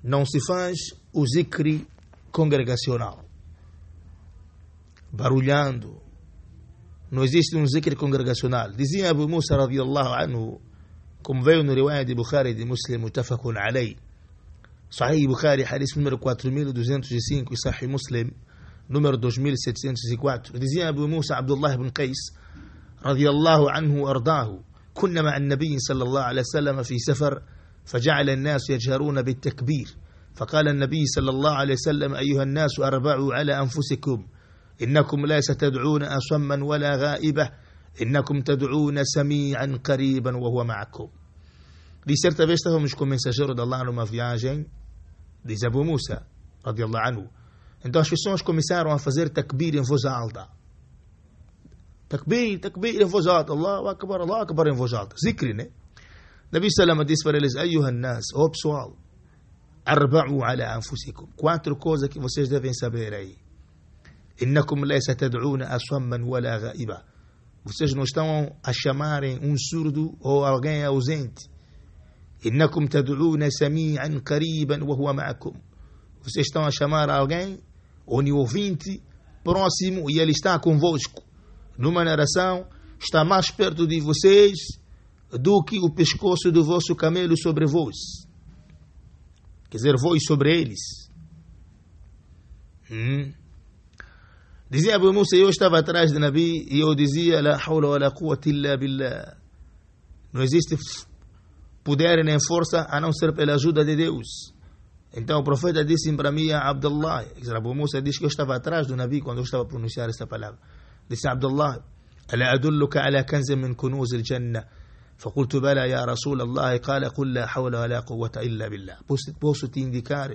não se faz o zikri congregacional, barulhando. Não existe um zikri congregacional. Dizia Abu Musa radiyallahu anhu, como veio no riwaya de Bukhari e de Muslim, mutafakun alay, Sahih Bukhari, hadith número 4205 e Sahih Muslim, número 2704. Dizia Abu Musa Abdullah ibn Qais radiyallahu anhu ardaahu, كنا مع النبي صلى الله عليه وسلم في سفر فجعل الناس يجهرون بالتكبير فقال النبي صلى الله عليه وسلم أيها الناس أربعوا على أنفسكم إنكم لا ستدعون أصما ولا غائبة إنكم تدعون سميعا قريبا وهو معكم. Di certa vez estávamos com o mensageiro de Allah numa viagem, diz Abu Musa radiyallahu anhu. Então as pessoas começaram a fazer takbir em voz alta. Takbir em voz alta. Allahu Akbar em voz alta. Zikri, né? Nabi Salama disse para eles: Ayuhan nas, ó pessoal, arba'u ala anfusikum. 4 coisas que vocês devem saber aí. Innakum laysa tad'una asamman wala ghaiba. Vocês não estão a chamarem um surdo ou alguém ausente. Innakum tad'una sami'an qariban wa huwa ma'akum. Vocês estão a chamar alguém ouvinte próximo e ele está convosco. Numa narração, está mais perto de vocês do que o pescoço do vosso camelo sobre vós. Quer dizer, vós sobre eles. Dizia Abu Musa, eu estava atrás de Nabi e eu dizia: La hawla wa la quwwata illa billah. Não existe poder nem força a não ser pela ajuda de Deus. Então o profeta disse para mim, Abdullah, Abu Musa diz que eu estava atrás do Nabi quando eu estava a pronunciar essa palavra. Disse Abdullah: ألا أدلك على كنز من كنوز الجنة فقلت بلى يا رسول الله قال قل لا حول ولا قوة إلا بالله. Posso te indicar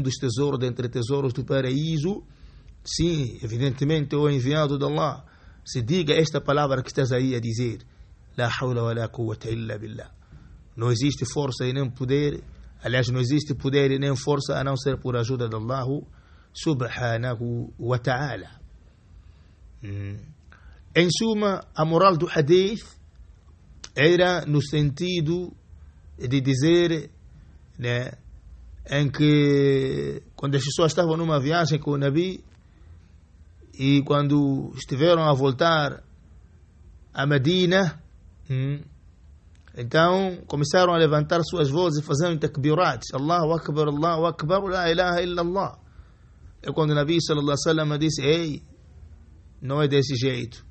dos tesouros dentre tesouros do paraíso? Sim, evidentemente, o enviado de Allah. Se diga esta palavra que estás aí a dizer: La hawla wa la quwwata illa billah. Não existe força e nem poder, aliás, não existe poder e nem força a não ser por ajuda de Allah subhanahu wa ta'ala. Em suma, a moral do hadith era no sentido de dizer, né, em que quando as pessoas estavam numa viagem com o Nabi e quando estiveram a voltar a Medina, então começaram a levantar suas vozes e fazer takbirat, Allahu Akbar, la ilaha illa Allah. E quando o Nabi sallallahu alaihi wasallam disse: ei, não é desse jeito.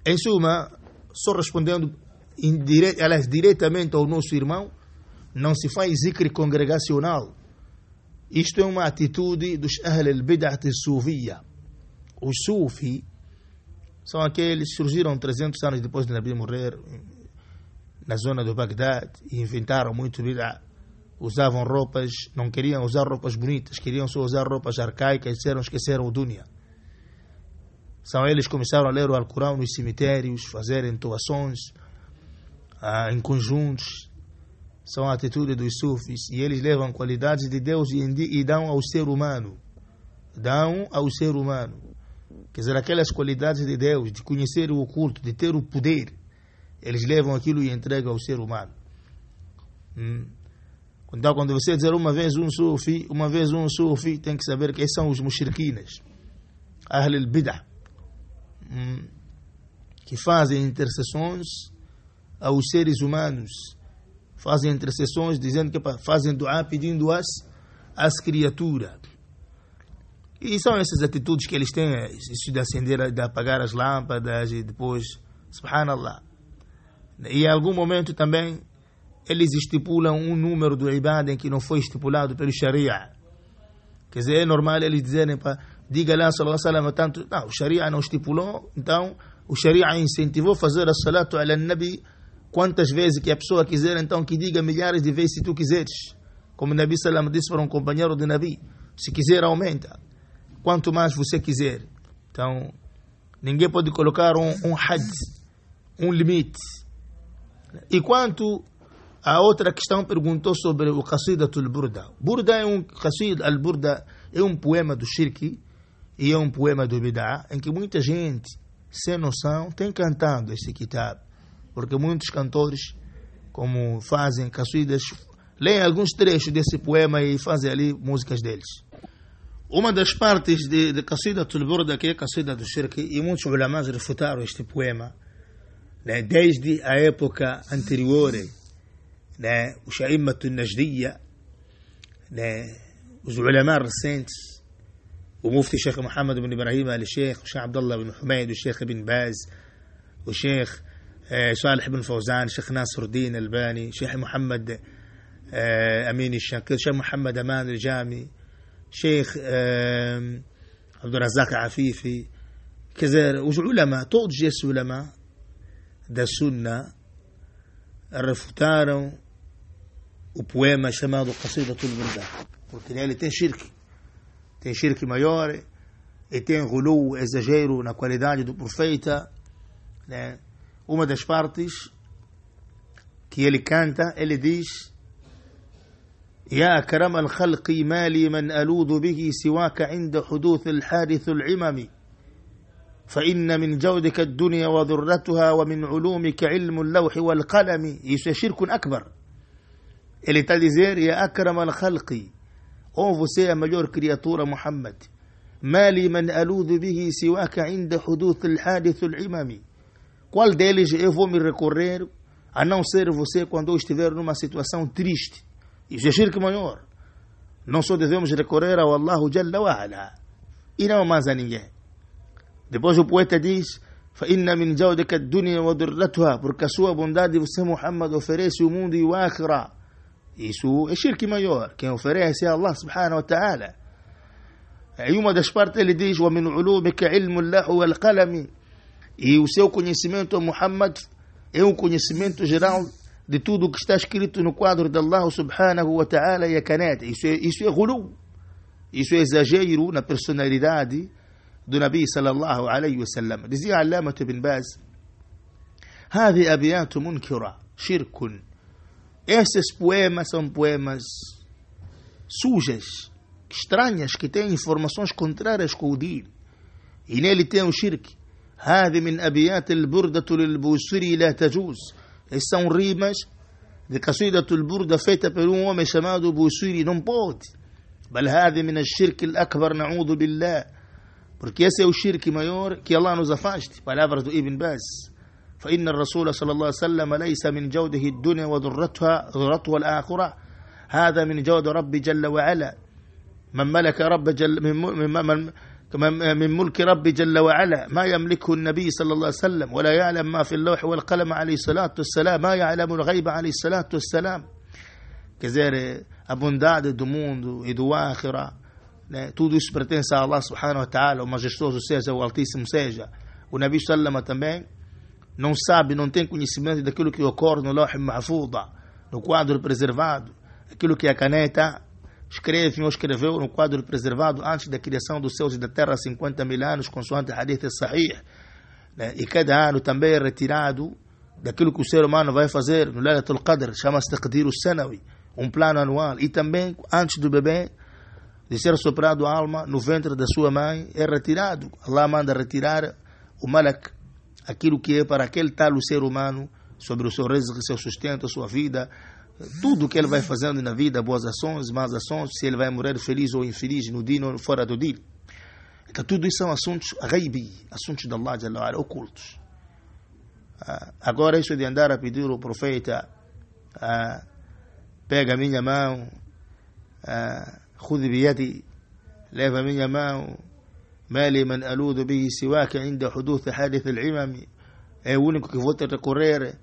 Em suma, só respondendo diretamente ao nosso irmão, não se faz zikr congregacional. Isto é uma atitude dos Ahl al-Bid'ah al-Sufiyya. Os Sufi são aqueles que surgiram 300 anos depois de Nabi morrer na zona do Bagdad e inventaram muito bid'ah. Usavam roupas, não queriam usar roupas bonitas, queriam só usar roupas arcaicas e esqueceram o dunya. São eles que começaram a ler o Alcorão nos cemitérios, fazer entoações em conjuntos. São a atitude dos Sufis e eles levam qualidades de Deus e dão ao ser humano. Dão ao ser humano. Quer dizer, aquelas qualidades de Deus, de conhecer o oculto, de ter o poder, eles levam aquilo e entregam ao ser humano. Então, quando você dizer uma vez um Sufi, tem que saber que esses são os mushrikinas, Ahl al-Bid'ah, que fazem intercessões aos seres humanos, fazem intercessões dizendo que fazem dua pedindo às criaturas. E são essas atitudes que eles têm, isso de acender, de apagar as lâmpadas e depois, subhanallah. E em algum momento também eles estipulam um número do ibad em que não foi estipulado pelo Sharia. Quer dizer, é normal eles dizerem, diga lá, sallallahu alaihi wasallam, tanto, não, o Sharia não estipulou, então o Sharia incentivou fazer a salatu ala nabi quantas vezes que a pessoa quiser, então que diga milhares de vezes se tu quiseres. Como o Nabi sallallahu disse para um companheiro do Nabi, se quiser aumenta, quanto mais você quiser. Então, ninguém pode colocar um had, um limite. E quanto a outra questão, perguntou sobre o Qasidatul Burda. Burda é Al-Burda é um poema do Shirki e é um poema do Bid'ah, em que muita gente, sem noção, tem cantado este kitab. Porque muitos cantores, como fazem qasidas, leem alguns trechos desse poema e fazem ali músicas deles. Uma das partes de Qasidatul Burda, que é a Qasida do Shirk, e muitos ulamás refutaram este poema, né, desde a época anterior, né, os A'immatul Najdiya, né, os ulamás recentes, o Mufti Sheikh Muhammad ibn Ibrahim al-Sheikh, o Sheikh Abdullah ibn Humayd, o Sheikh ibn Baz, o Sheikh Salih ibn Fawzan, Sheikh Nasruddin Albani, Sheikh Muhammad Amin al-Shankir, Sheikh Muhammad Aman al-Jami, Sheikh Abdurazak Afifi, quer dizer, os ulama, todos esses ulama da Sunna refutaram o poema chamado Qasidatul Burda, porque nele tem shirk maior e tem gulu, exagero na qualidade do profeta, né? Uma das partes que ele canta, ele diz: يا أكرم الخلق ما لي من ألوذ به سواك عند حدوث الحادث العمم فإن من جودك الدنيا وذرتها ومن علومك علم اللوح والقلم. Isso é shirk أكبر. Ele está a dizer: يا أكرم الخلق, ó você é a melhor criatura, Muhammad, ما لي من ألوذ به سواك عند حدوث الحادث العمم. Qual deles eu vou me recorrer a não ser você quando eu estiver numa situação triste? Isso é shirk maior. Não só devemos recorrer ao Allah Jalla wa Ala e não mais a ninguém. Depois o poeta diz: فإن من جودك الدنيا وذرتها, porque a sua bondade você, Muhammad, oferece o mundo e o akhira. Isso é shirk maior. Quem oferece é Allah subhanahu wa ta'ala. Em uma das partes ele diz: ومن علومك علم اللوح والقلم, e o seu conhecimento, Muhammad, é um conhecimento geral de tudo o que está escrito no quadro de Allah subhanahu wa ta'ala e a caneta. Isso é ghulu. Isso é exagero na personalidade do Nabi sallallahu alayhi wa sallam. Dizia Allama ibn Baz: هذه أبيات منكرة شرك. Esses poemas são poemas sujas, estranhas, que têm informações contrárias com o din, e nele tem o shirk. هذه من أبيات البردة للبوصيري لا تجوز. Essas são rimas de Qasidatul Burda feita por um homem chamado Busiri. Não pode. بل هذه من الشرك الأكبر نعوذ بالله. Porque esse é o shirk maior, que Allah nos afaste. Palavras do Ibn Baz. فإن الرسول صلى الله عليه وسلم ليس من جوده الدنيا وذرتها الآخرة, هذا من جود رب جل وعلا. من ملك رب جل من ملك رب جل وعلا ما يملكه النبي صلى الله عليه وسلم, ولا يعلم ما في اللوح والقلم عليه الصلاة والسلام, ما يعلم الغيب عليه الصلاة والسلام. Quer dizer, a bondade do mundo e do ákhira, né? Tudo isso pertence a Allah subhanahu wa ta'ala, o majestoso seja, o altíssimo seja. O Nabi sallama também não sabe, não tem conhecimento daquilo que ocorre no Lawh Mahfuda, no quadro preservado, aquilo que a caneta escreve ou escreveu no quadro preservado antes da criação dos céus e da terra há 50 mil anos, consoante a hadith sahih, né? E cada ano também é retirado daquilo que o ser humano vai fazer no Laylatul Qadr, chama-se Taqdir al-Sanawi, um plano anual. E também, antes do bebê de ser soprado a alma no ventre da sua mãe, é retirado. Allah manda retirar o malak, aquilo que é para aquele tal ser humano, sobre o seu rizq, seu sustento, sua vida, tudo que ele vai fazendo na vida, boas ações, más ações, se ele vai morrer feliz ou infeliz, no dia ou fora do dia. Então tudo isso são assuntos ghaibi, assuntos de Allah Jalla wa Ala, ocultos. Agora isso de andar a pedir ao profeta: pega a minha mão, khudh biyadi, leva a minha mão, mali man aludu bihi siwaka inda huduth hadith al-imam, é o único que vou te recorrer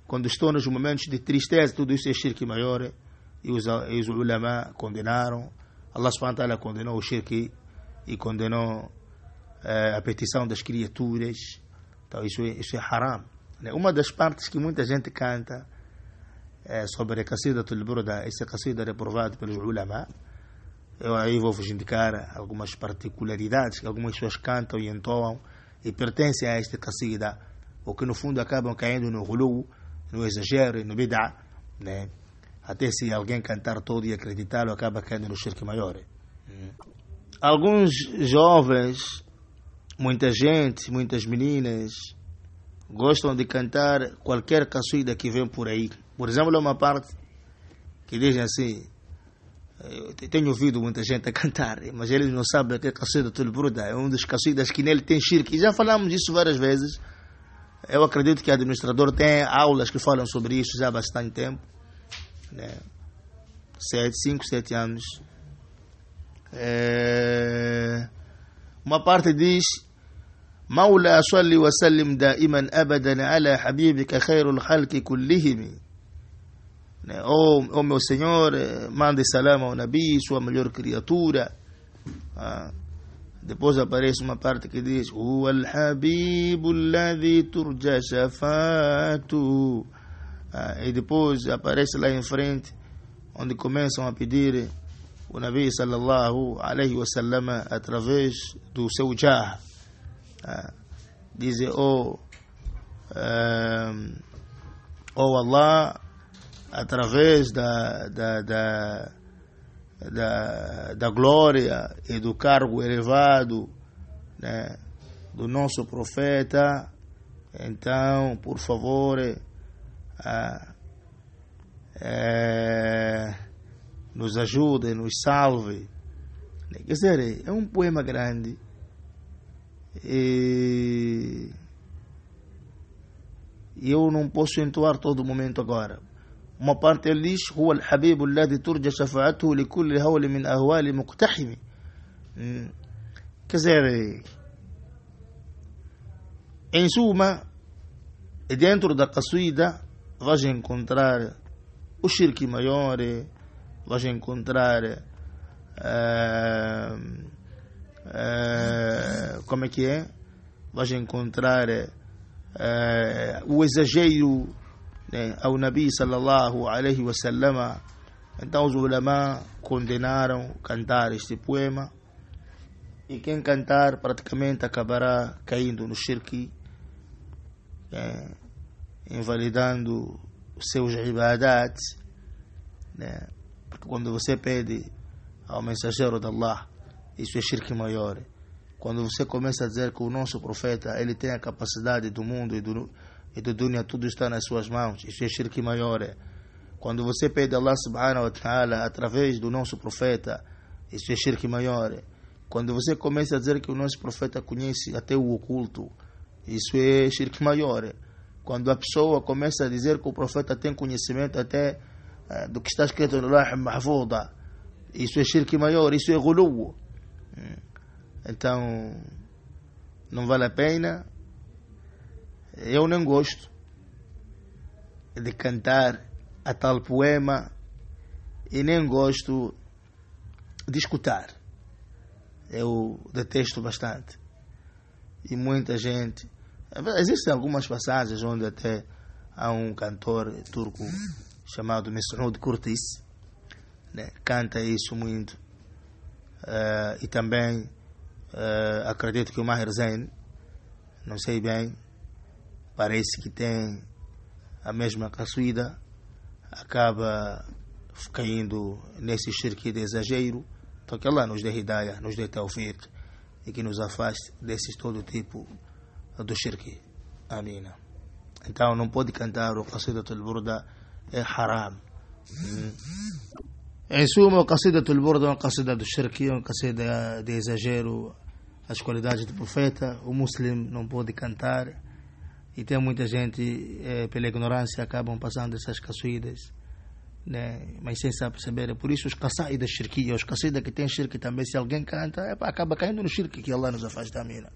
quando estou nos momentos de tristeza. Tudo isso é shirk maior, e os ulama condenaram. Allah subhanahu wa ta'ala condenou o shirk e condenou a petição das criaturas. Então isso é haram. Uma das partes que muita gente canta sobre a Qasidatul Burda, essa qasida reprovada pelos ulama, eu aí vou vos indicar algumas particularidades que algumas pessoas cantam e entoam e pertencem a esta qasida, ou que no fundo acabam caindo no ghulu, no exagero e no bid'a, né? Até se alguém cantar todo e acreditá-lo, acaba caindo no shirk maior. Alguns jovens, muita gente, muitas meninas gostam de cantar qualquer qasida que vem por aí. Por exemplo, uma parte que dizem assim, eu tenho ouvido muita gente a cantar, mas eles não sabem que a Qasidatul Burda é um dos qasidas que nele tem shirk. E já falamos disso várias vezes. Eu acredito que o administrador tem aulas que falam sobre isso já há bastante tempo, né? 5, 7 anos. Uma parte diz: Maula salli wa sallim daiman abadan ala habibika khairul khalqi kullihim. Oh meu Senhor, mande salam ao Nabi, sua melhor criatura. Depois aparece uma parte que diz: Huwa al-habibu alladhi turja shafatu. E depois aparece lá em frente, onde começam a pedir o Nabi sallallahu alaihi wasallam através do seu jah. Dizem: Oh Allah, através da glória e do cargo elevado, né, do nosso profeta, então, por favor, nos ajude, nos salve. Quer dizer, é um poema grande. E eu não posso entoar todo momento agora. Uma parte ele diz: Huwa al-habibu alladhi turja shafa'atuhu li kulli hawli min ahwali muqtahimi. Quer dizer, em suma, dentro da qasida vais encontrar o shirk maior, vais encontrar como é que é? Vais encontrar o exagero, né, ao Nabi sallallahu alaihi wasallam. Então os ulama condenaram cantar este poema, e quem cantar praticamente acabará caindo no shirk, invalidando os seus ibadat, né? Porque quando você pede ao mensageiro de Allah, isso é shirk maior. Quando você começa a dizer que o nosso profeta ele tem a capacidade do mundo e do dunya, tudo está nas suas mãos, isso é shirk maior. Quando você pede a Allah subhanahu wa ta'ala através do nosso profeta, isso é shirk maior. Quando você começa a dizer que o nosso profeta conhece até o oculto, isso é shirk maior. Quando a pessoa começa a dizer que o profeta tem conhecimento até do que está escrito no Lawh Mahfuda, isso é shirk maior, isso é ghuluw. Então não vale a pena. Eu não gosto de cantar a tal poema e nem gosto de escutar. Eu detesto bastante. E muita gente, existem algumas passagens onde até há um cantor turco chamado Mes'ud Kurtis, né, canta isso muito. E também acredito que o Maher Zain, não sei bem, parece que tem a mesma qasida, acaba caindo nesse shirk de exagero. Então que Allah nos dê hidayah, nos dê tawfiq, e que nos afaste desses todo tipo do shirk. Amina. Então não pode cantar o Qasidatul Burda, é haram. Em suma, o Qasidatul Burda é uma qasida do shirk, é uma qasida de exagero as qualidades do profeta. O muslim não pode cantar, e tem muita gente pela ignorância acabam passando essas qasidas, né? Mas sem saber perceber. É por isso os qasaidas shirkiya, os qasidas que tem shirk também, se alguém canta, acaba caindo no shirk, que Allah nos afaste. Amina.